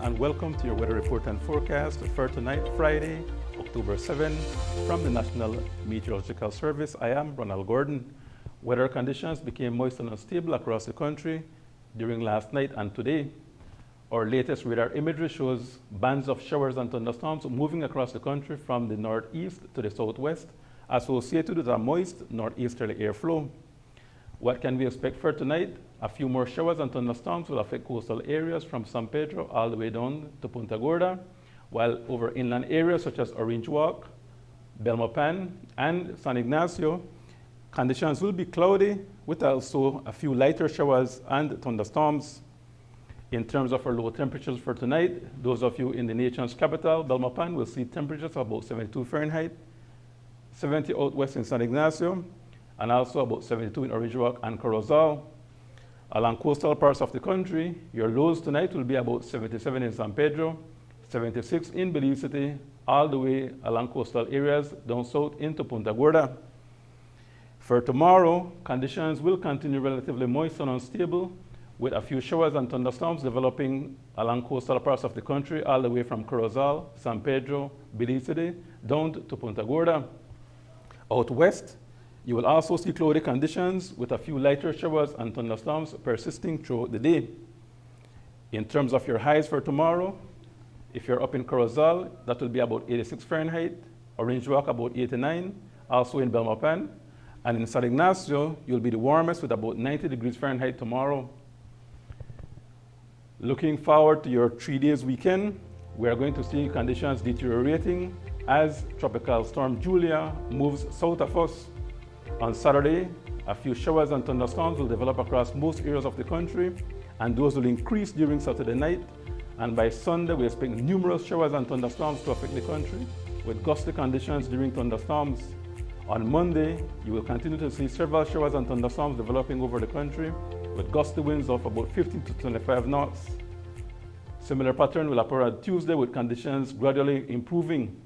and welcome to your weather report and forecast for tonight, Friday, October 7, from the National Meteorological Service. I am Ronald Gordon. Weather conditions became moist and unstable across the country during last night and today. Our latest radar imagery shows bands of showers and thunderstorms moving across the country from the northeast to the southwest, associated with a moist northeasterly airflow. What can we expect for tonight? A few more showers and thunderstorms will affect coastal areas from San Pedro all the way down to Punta Gorda, while over inland areas such as Orange Walk, Belmopan, and San Ignacio, conditions will be cloudy with also a few lighter showers and thunderstorms. In terms of our low temperatures for tonight, those of you in the nation's capital, Belmopan, will see temperatures of about 72 Fahrenheit, 70 out west in San Ignacio, and also about 72 in Orange Walk and Corozal. Along coastal parts of the country, your lows tonight will be about 77 in San Pedro, 76 in Belize City, all the way along coastal areas down south into Punta Gorda. For tomorrow, conditions will continue relatively moist and unstable, with a few showers and thunderstorms developing along coastal parts of the country, all the way from Corozal, San Pedro, Belize City, down to Punta Gorda. Out west, you will also see cloudy conditions with a few lighter showers and thunderstorms persisting throughout the day. In terms of your highs for tomorrow, if you're up in Corozal, that will be about 86 Fahrenheit, Orange Walk about 89, also in Belmopan, and in San Ignacio, you'll be the warmest with about 90 degrees Fahrenheit tomorrow. Looking forward to your 3 days weekend, we are going to see conditions deteriorating as Tropical Storm Julia moves south of us. On Saturday, a few showers and thunderstorms will develop across most areas of the country, and those will increase during Saturday night. And by Sunday, we expect numerous showers and thunderstorms to affect the country, with gusty conditions during thunderstorms. On Monday, you will continue to see several showers and thunderstorms developing over the country, with gusty winds of about 15 to 25 knots. Similar pattern will appear on Tuesday, with conditions gradually improving.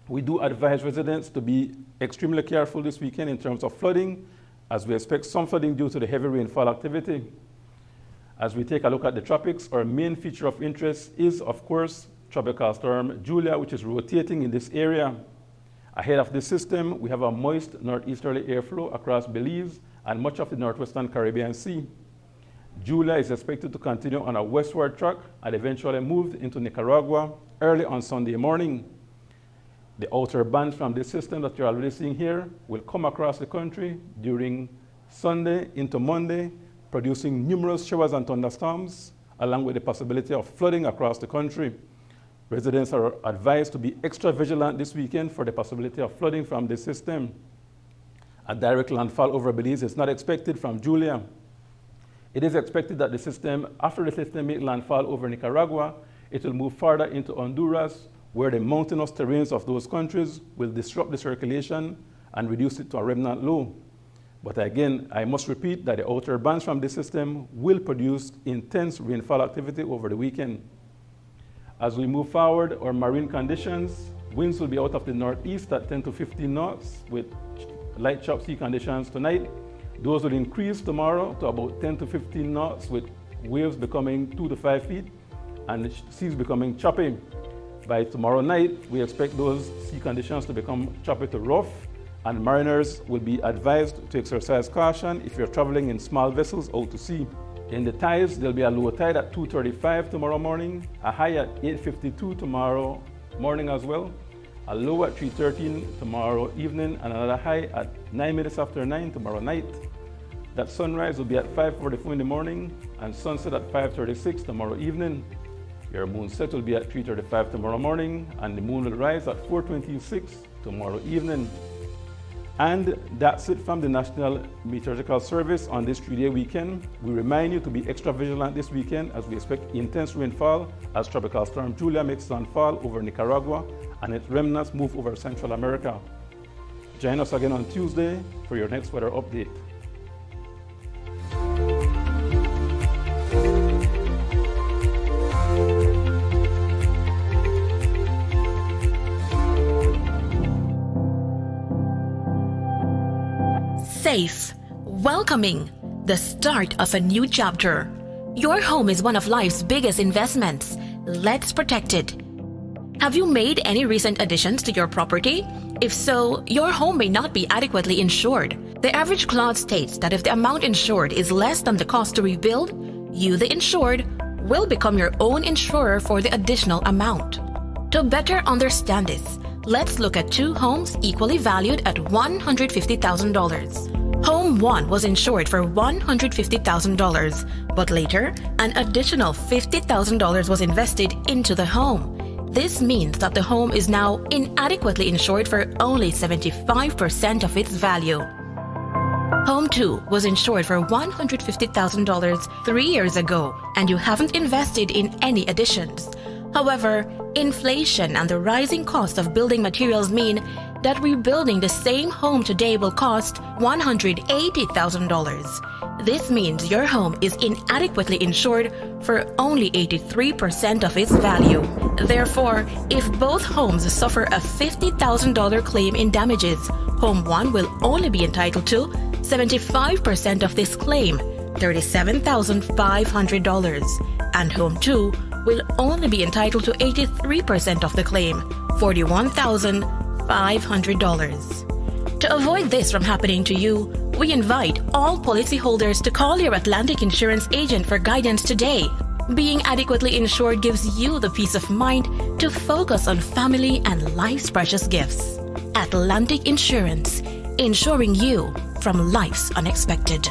We do advise residents to be extremely careful this weekend in terms of flooding, as we expect some flooding due to the heavy rainfall activity. As we take a look at the tropics, our main feature of interest is, of course, Tropical Storm Julia, which is rotating in this area. Ahead of this system, we have a moist northeasterly airflow across Belize and much of the northwestern Caribbean Sea. Julia is expected to continue on a westward track and eventually move into Nicaragua early on Sunday morning. The outer bands from this system that you're already seeing here will come across the country during Sunday into Monday, producing numerous showers and thunderstorms, along with the possibility of flooding across the country. Residents are advised to be extra vigilant this weekend for the possibility of flooding from this system. A direct landfall over Belize is not expected from Julia. It is expected that after the system makes landfall over Nicaragua, it will move further into Honduras, where the mountainous terrains of those countries will disrupt the circulation and reduce it to a remnant low. But again, I must repeat that the outer bands from this system will produce intense rainfall activity over the weekend. As we move forward, our marine conditions, winds will be out of the northeast at 10 to 15 knots with light chop sea conditions tonight. Those will increase tomorrow to about 10 to 15 knots with waves becoming 2 to 5 feet and the seas becoming choppy. By tomorrow night, we expect those sea conditions to become choppy to rough, and mariners will be advised to exercise caution if you're traveling in small vessels out to sea. In the tides, there'll be a low tide at 2:35 tomorrow morning, a high at 8:52 tomorrow morning as well, a low at 3:13 tomorrow evening, and another high at 9 minutes after 9 tomorrow night. That sunrise will be at 5:44 in the morning and sunset at 5:36 tomorrow evening. Your moon set will be at 3:35 tomorrow morning, and the moon will rise at 4:26 tomorrow evening. And that's it from the National Meteorological Service on this 3-day weekend. We remind you to be extra vigilant this weekend as we expect intense rainfall as Tropical Storm Julia makes landfall over Nicaragua and its remnants move over Central America. Join us again on Tuesday for your next weather update. Safe, welcoming, the start of a new chapter. Your home is one of life's biggest investments. let's protect it. Have you made any recent additions to your property? If so, your home may not be adequately insured. The average clause states that if the amount insured is less than the cost to rebuild, you, the insured, will become your own insurer for the additional amount. To better understand this, let's look at two homes equally valued at $150,000. Home 1 was insured for $150,000, but later, an additional $50,000 was invested into the home. This means that the home is now inadequately insured for only 75% of its value. Home 2 was insured for $150,000 3 years ago, and you haven't invested in any additions. However, inflation and the rising cost of building materials mean that rebuilding the same home today will cost $180,000. This means your home is inadequately insured for only 83% of its value. Therefore, if both homes suffer a $50,000 claim in damages, Home 1 will only be entitled to 75% of this claim, $37,500, and Home 2 will only be entitled to 83% of the claim, $41,500. To avoid this from happening to you, we invite all policyholders to call your Atlantic Insurance agent for guidance today. Being adequately insured gives you the peace of mind to focus on family and life's precious gifts. Atlantic Insurance, insuring you from life's unexpected.